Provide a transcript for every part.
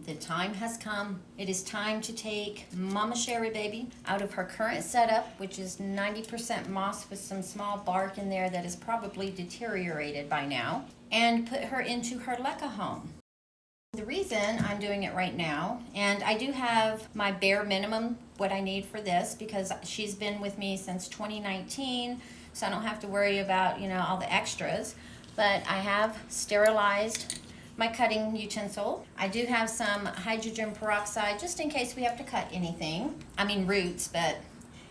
The time has come. It is time to take Mama Sharry Baby out of her current setup, which is 90% moss with some small bark in there that is probably deteriorated by now, and put her into her Leca home. The reason I'm doing it right now, and I do have my bare minimum what I need for this because she's been with me since 2019, so I don't have to worry about, all the extras, but I have sterilized my cutting utensil. I do have some hydrogen peroxide just in case we have to cut anything. I mean roots,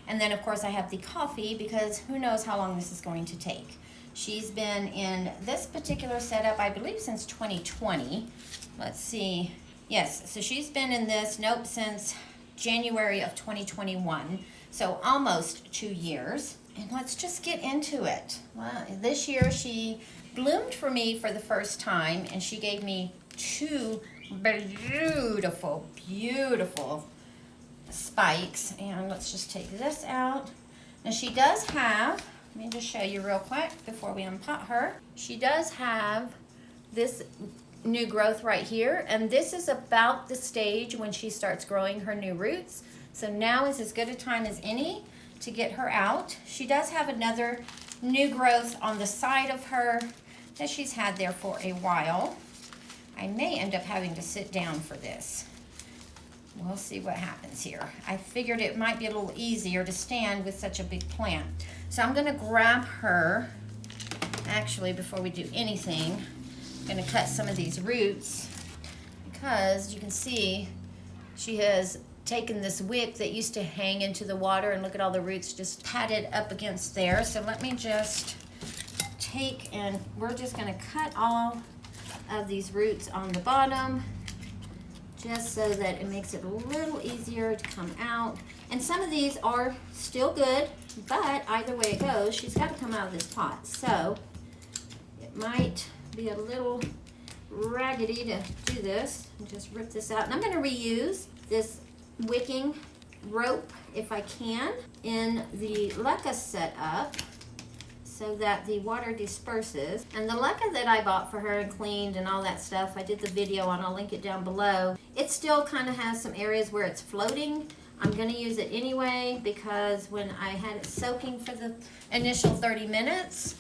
and then of course I have the coffee because who knows how long this is going to take. She's been in this particular setup, I believe, since 2020. Let's see. Yes, so she's been in this, since January of 2021. So almost 2 years. And let's just get into it. Well, this year she bloomed for me for the first time, and she gave me 2 beautiful, beautiful spikes. And let's just take this out. Now she does have, let me just show you real quick before we unpot her. She does have this new growth right here, and this is about the stage when she starts growing her new roots. So now is as good a time as any to get her out. She does have another new growth on the side of her that she's had there for a while. I may end up having to sit down for this. We'll see what happens here. I figured it might be a little easier to stand with such a big plant. So I'm gonna grab her, actually before we do anything, I'm gonna cut some of these roots because you can see she has taken this wick that used to hang into the water, and look at all the roots just patted up against there. So let me just take, and we're just gonna cut all of these roots on the bottom just so that it makes it a little easier to come out. And some of these are still good, but either way it goes, she's got to come out of this pot. So it might be a little raggedy to do this. Just rip this out, and I'm going to reuse this wicking rope if I can in the Leca setup so that the water disperses. And the Leca that I bought for her and cleaned and all that stuff, I did the video on, I'll link it down below. It still kind of has some areas where it's floating. I'm going to use it anyway because when I had it soaking for the initial 30 minutes,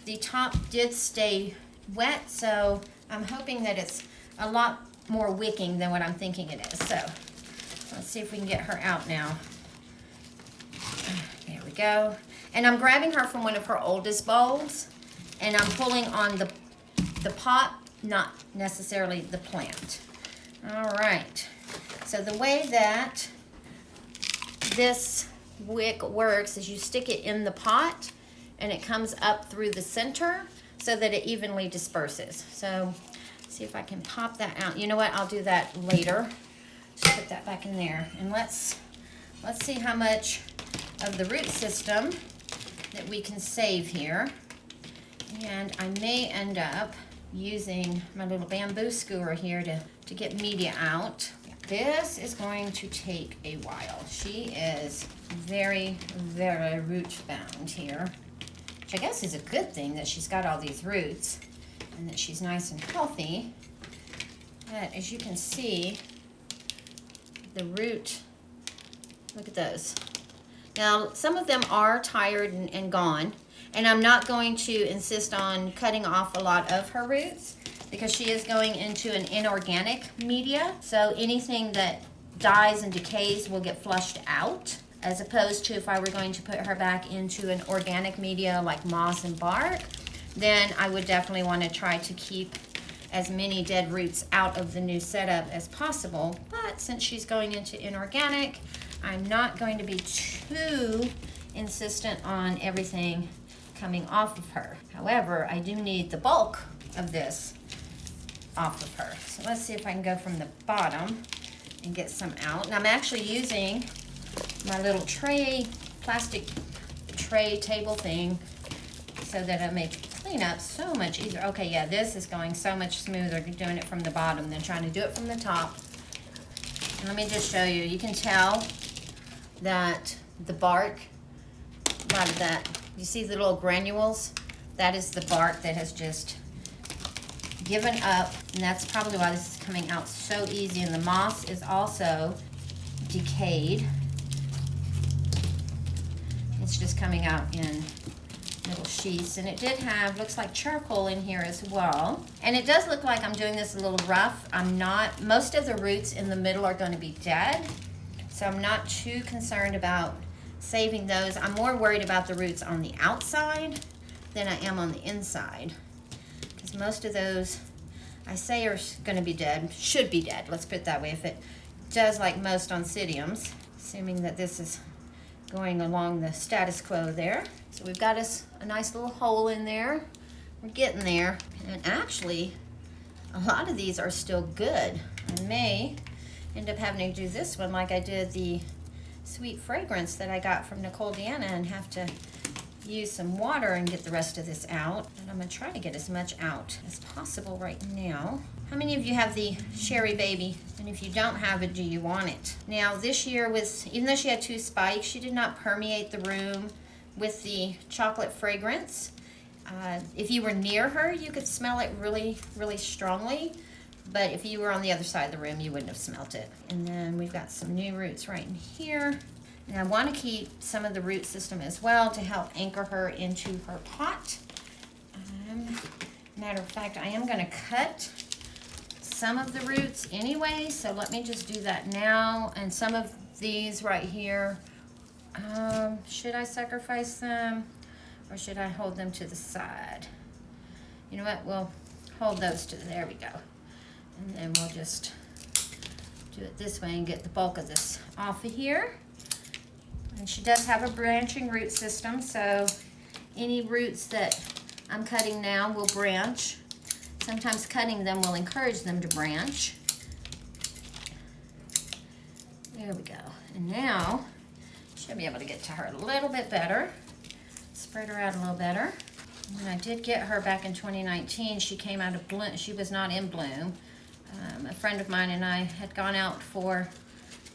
the top did stay wet, so I'm hoping that it's a lot more wicking than what I'm thinking it is. So let's see if we can get her out now. There we go. And I'm grabbing her from one of her oldest bowls, and I'm pulling on the pot, not necessarily the plant. All right. So the way that this wick works is you stick it in the pot, and it comes up through the center so that it evenly disperses. So see if I can pop that out. You know what? I'll do that later. Just put that back in there, and let's see how much of the root system that we can save here. And I may end up using my little bamboo skewer here to get media out. This is going to take a while. She is very, very root bound here, which I guess is a good thing that she's got all these roots and that she's nice and healthy. But as you can see, the root, look at those. Now, some of them are tired and gone, and I'm not going to insist on cutting off a lot of her roots because she is going into an inorganic media. So anything that dies and decays will get flushed out, as opposed to if I were going to put her back into an organic media like moss and bark, then I would definitely want to try to keep as many dead roots out of the new setup as possible. But since she's going into inorganic, I'm not going to be too insistent on everything coming off of her. However, I do need the bulk of this off of her. So let's see if I can go from the bottom and get some out. And I'm actually using my little tray, plastic tray table thing so that I make cleanup so much easier. Okay, yeah, this is going so much smoother doing it from the bottom than trying to do it from the top. And let me just show you. You can tell that the bark, a lot of that, you see the little granules? That is the bark that has just given up, and that's probably why this is coming out so easy. And the moss is also decayed. It's just coming out in little sheaths, and it did have, looks like charcoal in here as well. And it does look like I'm doing this a little rough. I'm not, most of the roots in the middle are going to be dead, so I'm not too concerned about saving those. I'm more worried about the roots on the outside than I am on the inside, because most of those I say are going to be dead, should be dead, let's put it that way, if it does like most oncidiums, assuming that this is going along the status quo there. So we've got us a nice little hole in there. We're getting there. And actually, a lot of these are still good. I may end up having to do this one like I did the sweet fragrance that I got from Nicole Deanna and have to use some water and get the rest of this out. And I'm gonna try to get as much out as possible right now. How many of you have the Sharry Baby? And if you don't have it, do you want it? Now this year, even though she had 2 spikes, she did not permeate the room with the chocolate fragrance. If you were near her, you could smell it really, really strongly. But if you were on the other side of the room, you wouldn't have smelt it. And then we've got some new roots right in here. And I want to keep some of the root system as well to help anchor her into her pot. Matter of fact, I am going to cut some of the roots anyway, so let me just do that now. And some of these right here, should I sacrifice them or should I hold them to the side? You know what, we'll hold those to, there we go. And then we'll just do it this way and get the bulk of this off of here. And she does have a branching root system, so any roots that I'm cutting now will branch. Sometimes cutting them will encourage them to branch. There we go. And now, should be able to get to her a little bit better. Spread her out a little better. When I did get her back in 2019, she came out of bloom. She was not in bloom. A friend of mine and I had gone out for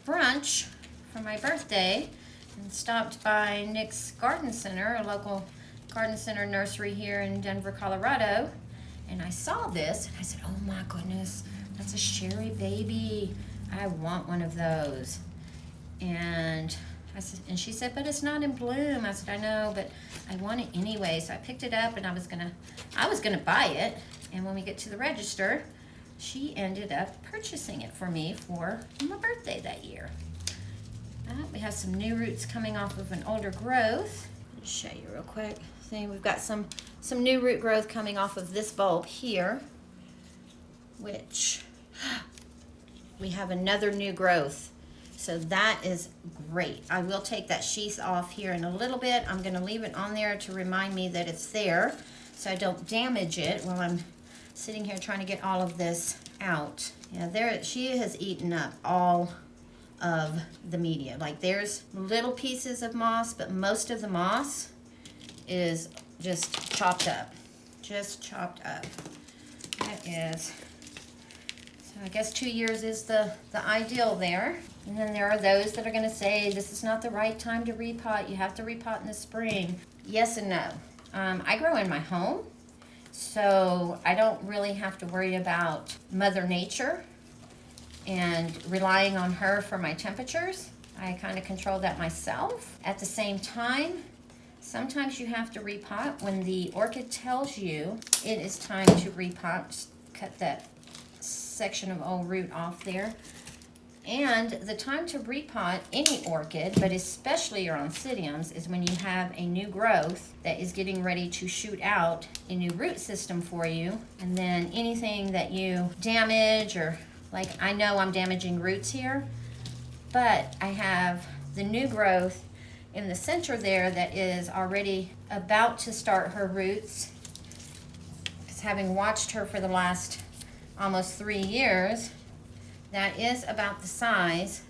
brunch for my birthday and stopped by Nick's Garden Center, a local garden center nursery here in Denver, Colorado. And I saw this and I said, oh my goodness, that's a Sharry Baby. I want one of those. And I said, and she said, but it's not in bloom. I said, I know, but I want it anyway. So I picked it up and I was gonna buy it. And when we get to the register, she ended up purchasing it for me for my birthday that year. We have some new roots coming off of an older growth. Let me show you real quick. See, we've got some new root growth coming off of this bulb here, which we have another new growth. So that is great. I will take that sheath off here in a little bit. I'm gonna leave it on there to remind me that it's there so I don't damage it while I'm sitting here trying to get all of this out. Yeah, there, she has eaten up all of the media. Like there's little pieces of moss, but most of the moss is just chopped up. Just chopped up. That is, so I guess 2 years is the ideal there. And then there are those that are gonna say, this is not the right time to repot. You have to repot in the spring. Yes and no. I grow in my home, so I don't really have to worry about Mother Nature and relying on her for my temperatures. I kind of control that myself. At the same time, sometimes you have to repot when the orchid tells you it is time to repot. Just cut that section of old root off there. And the time to repot any orchid, but especially your oncidiums, is when you have a new growth that is getting ready to shoot out a new root system for you. And then anything that you damage, or like I know I'm damaging roots here, but I have the new growth in the center there that is already about to start her roots. Because having watched her for the last almost 3 years, that is about the size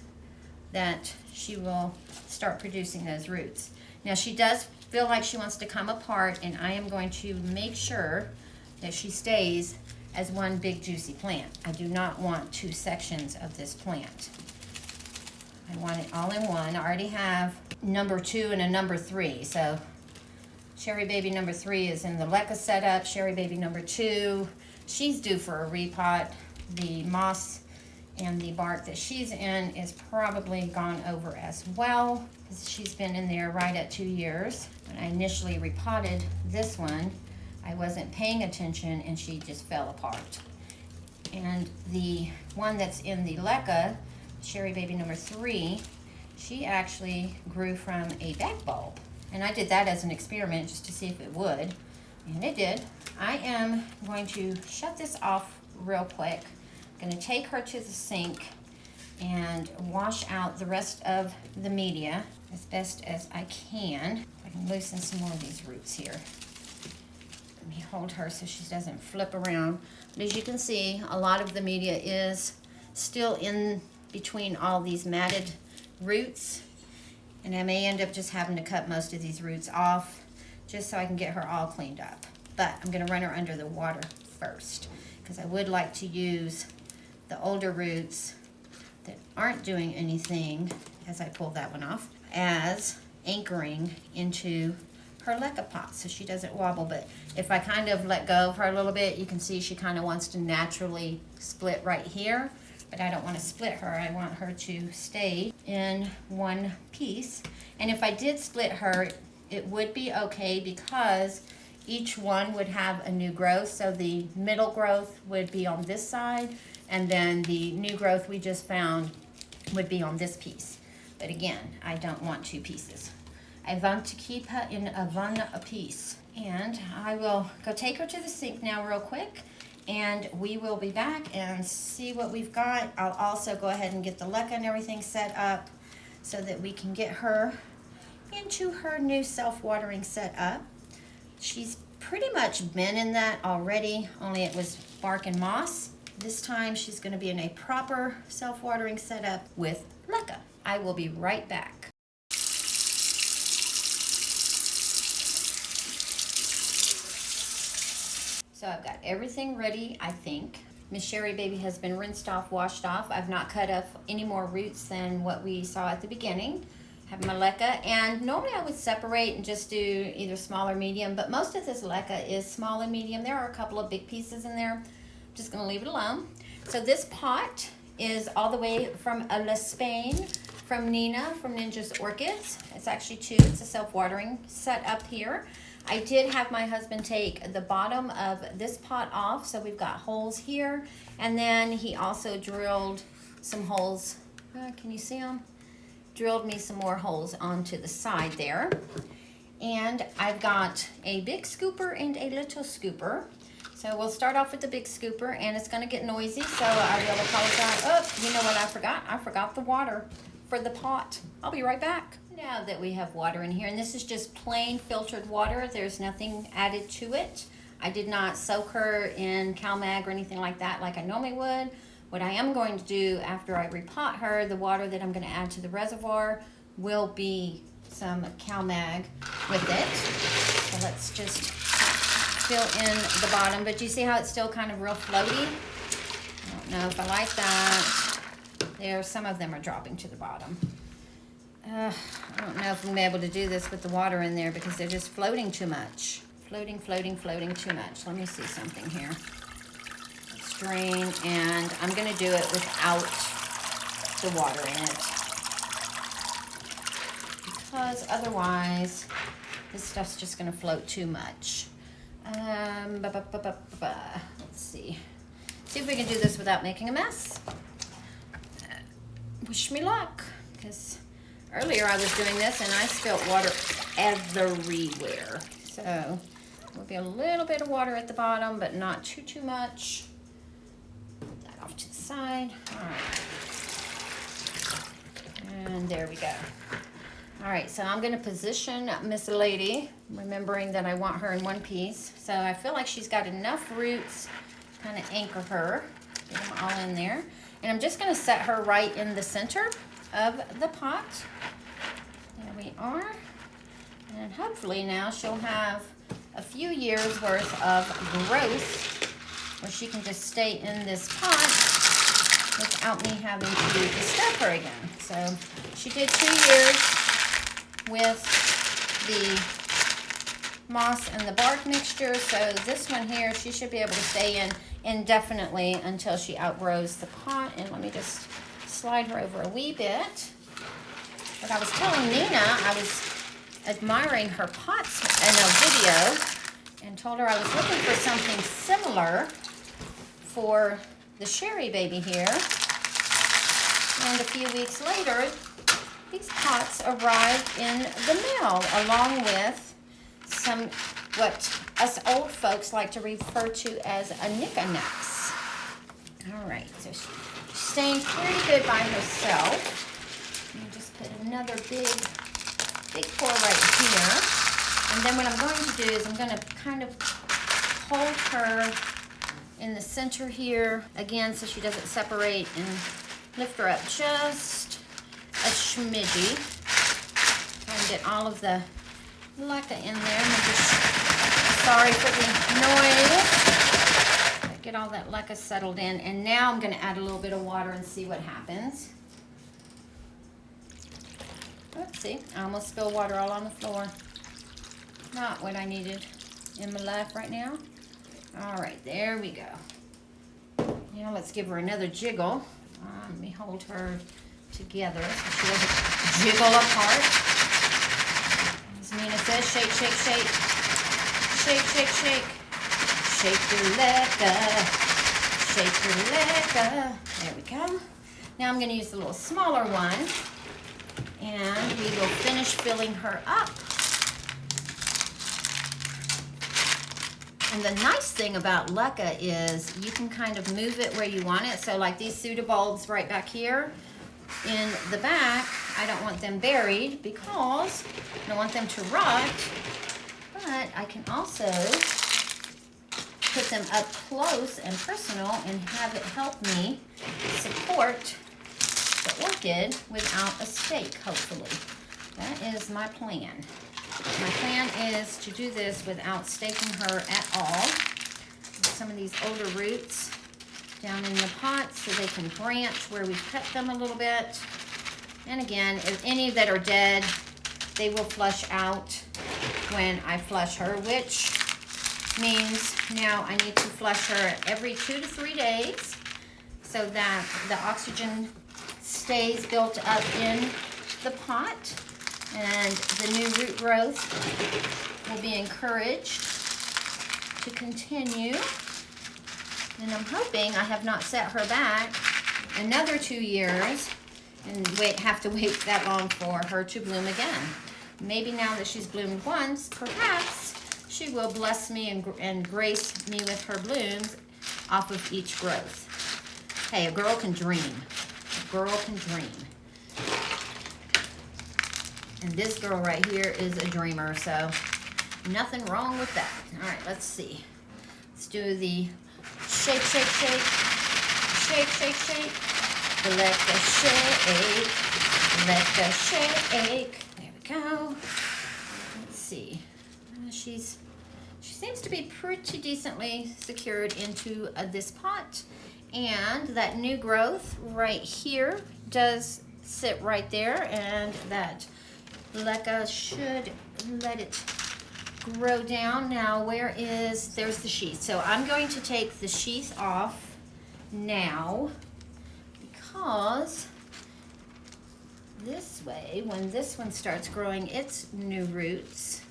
that she will start producing those roots. Now she does feel like she wants to come apart, and I am going to make sure that she stays as one big juicy plant. I do not want 2 sections of this plant. I want it all in one. I already have number 2 and a number 3. So Sharry Baby number 3 is in the Leca setup. Sharry Baby number 2 she's due for a repot. The moss and the bark that she's in is probably gone over as well, because she's been in there right at 2 years. When I initially repotted this one, I wasn't paying attention and she just fell apart. And the one that's in the Leca, Sharry Baby number 3, she actually grew from a back bulb. And I did that as an experiment just to see if it would, and it did. I am going to shut this off real quick. I'm gonna take her to the sink and wash out the rest of the media as best as I can. I can loosen some more of these roots here. Let me hold her so she doesn't flip around. But as you can see, a lot of the media is still in between all these matted roots, and I may end up just having to cut most of these roots off just so I can get her all cleaned up. But I'm gonna run her under the water first, because I would like to use the older roots that aren't doing anything, as I pull that one off, as anchoring into her Leca pot so she doesn't wobble. But if I kind of let go of her a little bit, you can see she kind of wants to naturally split right here, but I don't want to split her. I want her to stay in one piece. And if I did split her, it would be okay, because each one would have a new growth. So the middle growth would be on this side, and then the new growth we just found would be on this piece. But again, I don't want 2 pieces. I want to keep her in one piece. And I will go take her to the sink now real quick, and we will be back and see what we've got. I'll also go ahead and get the Leca and everything set up so that we can get her into her new self-watering setup. She's pretty much been in that already, only it was bark and moss. This time she's going to be in a proper self-watering setup with Leca. I will be right back. So I've got everything ready, I think. Miss Sharry Baby has been rinsed off, washed off. I've not cut up any more roots than what we saw at the beginning. Have my Leca, and normally I would separate and just do either small or medium, but most of this Leca is small and medium. There are a couple of big pieces in there. I'm just gonna leave it alone. So this pot is all the way from Spain, from Nina, from Ninja's Orchids. It's actually 2, it's a self-watering set up here. I did have my husband take the bottom of this pot off, so we've got holes here, and then he also drilled some holes. Can you see them? Drilled me some more holes onto the side there. And I've got a big scooper and a little scooper. So we'll start off with the big scooper, and it's gonna get noisy, so I will apologize. Oh, you know what I forgot? I forgot the water for the pot. I'll be right back. Now that we have water in here, and this is just plain filtered water, there's nothing added to it. I did not soak her in CalMag or anything like that like I normally would. What I am going to do after I repot her, the water that I'm going to add to the reservoir will be some CalMag with it. So let's just fill in the bottom. But you see how it's still kind of real floaty? I don't know if I like that. There, some of them are dropping to the bottom. I don't know if I'm able to do this with the water in there because they're just floating too much. Floating, floating, floating too much. Let me see something here. Let's drain, and I'm going to do it without the water in it, because otherwise this stuff's just going to float too much. Let's see. See if we can do this without making a mess. Wish me luck, because earlier I was doing this and I spilt water everywhere. So there'll be a little bit of water at the bottom, but not too much. Put that off to the side. All right. And there we go. All right, so I'm gonna position Miss Lady, remembering that I want her in one piece. So I feel like she's got enough roots to kind of anchor her. Get them all in there. And I'm just gonna set her right in the center of the pot. There we are. And hopefully now she'll have a few years worth of growth where she can just stay in this pot without me having to disturb her again. So she did 2 years with the moss and the bark mixture. So this one here, she should be able to stay in indefinitely until she outgrows the pot. And let me just slide her over a wee bit. But I was telling Nina, I was admiring her pots in a video and told her I was looking for something similar for the Sharry baby here. And a few weeks later, these pots arrived in the mail along with some, what us old folks like to refer to as a knickknacks. All right, so she's staying pretty good by herself. Let me just put another big pour right here. And then what I'm going to do is I'm going to kind of hold her in the center here again so she doesn't separate, and lift her up just a smidgy. Try and get all of the lecca in there. Sorry for the noise. Get all that lecca settled in. And now I'm going to add a little bit of water and see what happens. Let's see, I almost spilled water all on the floor. Not what I needed in my life right now. All right, there we go. Now let's give her another jiggle. Let me hold her together so she doesn't jiggle apart. As Nina says, shake, shake, shake. Shake, shake, shake. Shake your lecca. Shake your lecca. There we go. Now I'm going to use the little smaller one. And we will finish filling her up. And the nice thing about lecca is you can kind of move it where you want it. So like these pseudobulbs right back here in the back, I don't want them buried because I don't want them to rot. But I can also put them up close and personal and have it help me support the orchid without a stake, hopefully. That is my plan. My plan is to do this without staking her at all. Some of these older roots down in the pot so they can branch where we've cut them a little bit. And again, if any that are dead, they will flush out when I flush her, which means now I need to flush her every 2 to 3 days so that the oxygen stays built up in the pot and the new root growth will be encouraged to continue. And I'm hoping I have not set her back another 2 years and have to wait that long for her to bloom again. Maybe now that she's bloomed once, perhaps she will bless me and grace me with her blooms off of each growth. Hey, a girl can dream. A girl can dream. And this girl right here is a dreamer, so nothing wrong with that. All right, let's see. Let's do the shake, shake, shake. Shake, shake, shake. Lecca shake. Lecca shake. There we go. Let's see. She seems to be pretty decently secured into this pot. And that new growth right here does sit right there, and that lecca should let it grow down. Now there's the sheath. So I'm going to take the sheath off now because this way, when this one starts growing its new roots,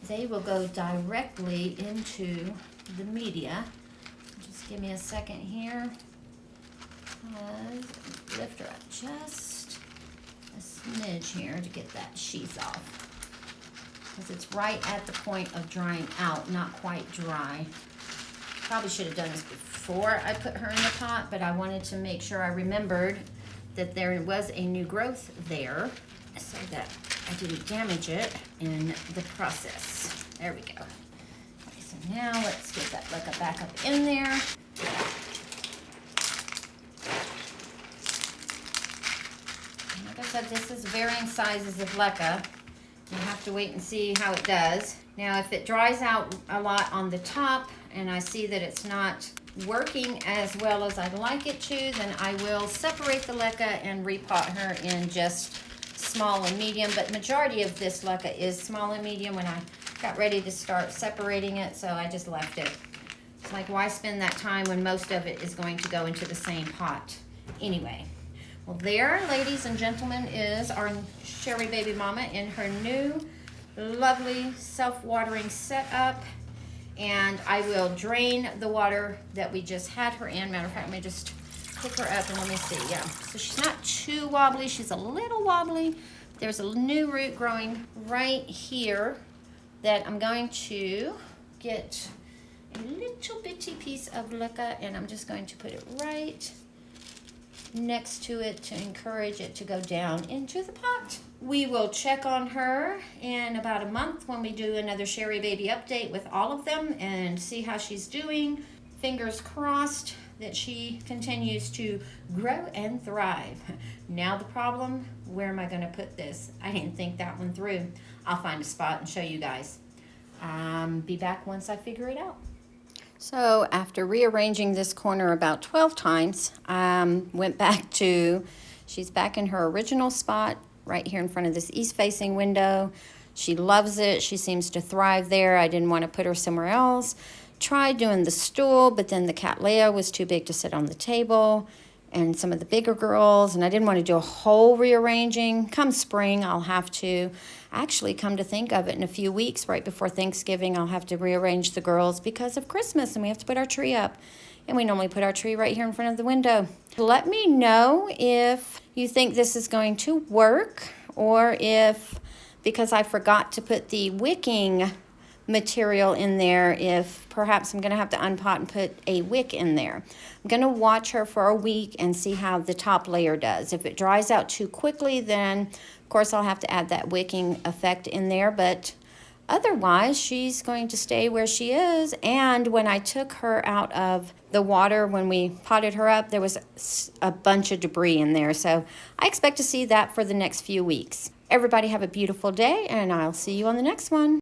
they will go directly into the media. Just give me a second here. Lift her up just a smidge here to get that sheath off. Because it's right at the point of drying out, not quite dry. Probably should have done this before I put her in the pot, but I wanted to make sure I remembered that there was a new growth there so that I didn't damage it in the process. There we go. Okay, so now let's get that lecca back up in there. Like I said, this is varying sizes of lecca. You have to wait and see how it does. Now, if it dries out a lot on the top and I see that it's not working as well as I'd like it to, then I will separate the lecca and repot her in just small and medium. But majority of this lecca is small and medium when I got ready to start separating it, so I just left it It's like, why spend that time when most of it is going to go into the same pot anyway? Well, there, ladies and gentlemen, is our Sharry Baby Mama in her new, lovely, self-watering setup. And I will drain the water that we just had her in. Matter of fact, let me just pick her up and let me see. Yeah, so she's not too wobbly. She's a little wobbly. There's a new root growing right here that I'm going to get a little bitty piece of leca, and I'm just going to put it right next to it to encourage it to go down into the pot. We will check on her in about a month when we do another Sharry Baby update with all of them and see how she's doing. Fingers crossed that she continues to grow and thrive. Now the problem, where am I going to put this? I didn't think that one through. I'll find a spot and show you guys. Be back once I figure it out. So after rearranging this corner about 12 times, went back to, she's back in her original spot right here in front of this east-facing window. She loves it. She seems to thrive there. I didn't want to put her somewhere else. Tried doing the stool, but then the cat Leia was too big to sit on the table, and some of the bigger girls, and I didn't want to do a whole rearranging. Come spring, I'll have to. Actually, come to think of it, in a few weeks, right before Thanksgiving, I'll have to rearrange the girls because of Christmas, and we have to put our tree up. And we normally put our tree right here in front of the window. Let me know if you think this is going to work, or if, because I forgot to put the wicking material in there, if perhaps I'm going to have to unpot and put a wick in there. I'm going to watch her for a week and see how the top layer does. If it dries out too quickly, then of course I'll have to add that wicking effect in there, but otherwise she's going to stay where she is. And when I took her out of the water, when we potted her up, there was a bunch of debris in there, so I expect to see that for the next few weeks. Everybody have a beautiful day, and I'll see you on the next one.